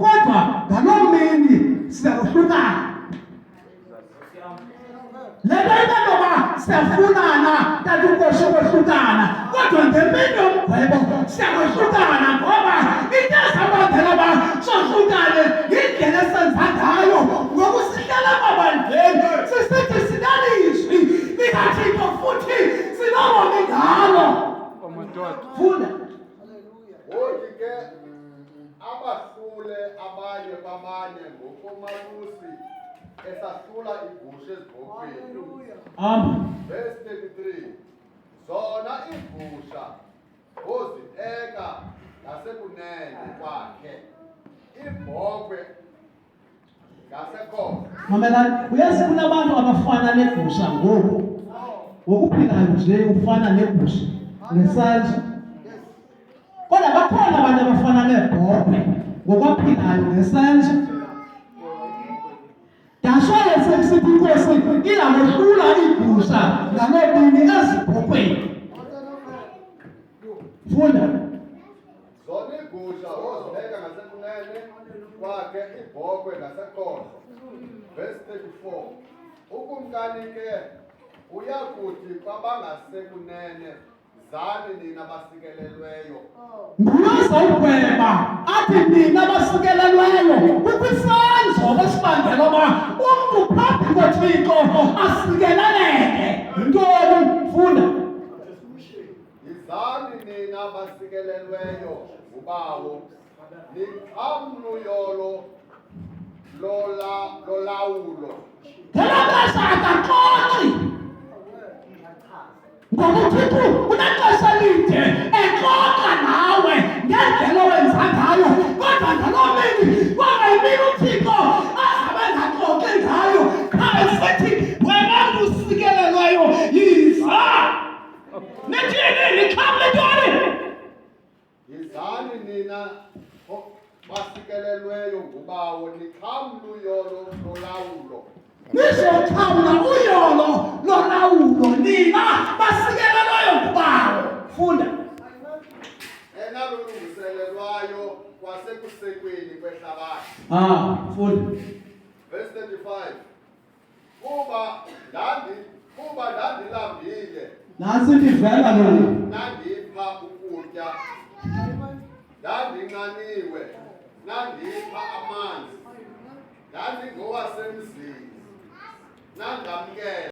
kodwa ngaloo mini siyahlukana. Lento ngoba siyafunana kanti ukwehlukana, kodwa ngemini yomgwebo siyahlukana ngoba into ezabangela sohlukane yindlela esenza ngayo ngokusihlala amabandleni sisithi sinalizwi likaThixo futhi sinobomi ngalo. Funda. Wothi ke abahlule abanye bamanye ngokomalusi esahlula igusha ezibhokhweni. Verse 33. Zona igusha ozibeka ngasekunene kwakhe, ibhokhwe ngasekhohlo. Mamelani, uyazi kunabantu abafana negusha ngoku. Ngokuphilayo nje ufana negusha ngesandla. Kodwa bakhona abantu abafana nebhokhwe ngokwaphilayo ngesandla. Dashaye sesithi inkosi ilamohlula igusha ngalobini ezibhokhweni. Funda. Zona igusha ozibeka ngasekunene kwakhe, ibhokhwe ngasekhohlo. Verse 34. Ukumkani ke uyakuthi kwabangasekunene, zani nina basikelelweyo. Nguloza ugweba athi nina basikelelweyo ukwisandlo esibangela uba umntu phambi koThixo asikeleleke. Yintoni? Funda. Izani nina basikelelweyo ngubawo, niqhamluyolo lolawulo. Ngelamaxesha akaxoxi ngoba uThixo unexesha lide exoxa nawe ngendlela owenza ngayo, kodwa ngaloo mini kwangayimini uThixo azabe engaxoxi ngayo. Qha esithi wena mntu usikelelweyo yiza. Nithini? Nixhamle ntoni? Yizani nina basikelelweyo ngubawo, niqhamluyolo lolawulo. Nizoxhamla uyolo lolawulo nina basikelelweyo ngubawo. Funda. Enalulungiselelwayo kwasekusekweni kwehlabathi. Funda. Verse 35. Kuba ndandilambile, Nasi ndivela lona. nandipha ukutya, ndandinxaniwe, nandipha amanzi, ndandingowasemzini, nandamkela.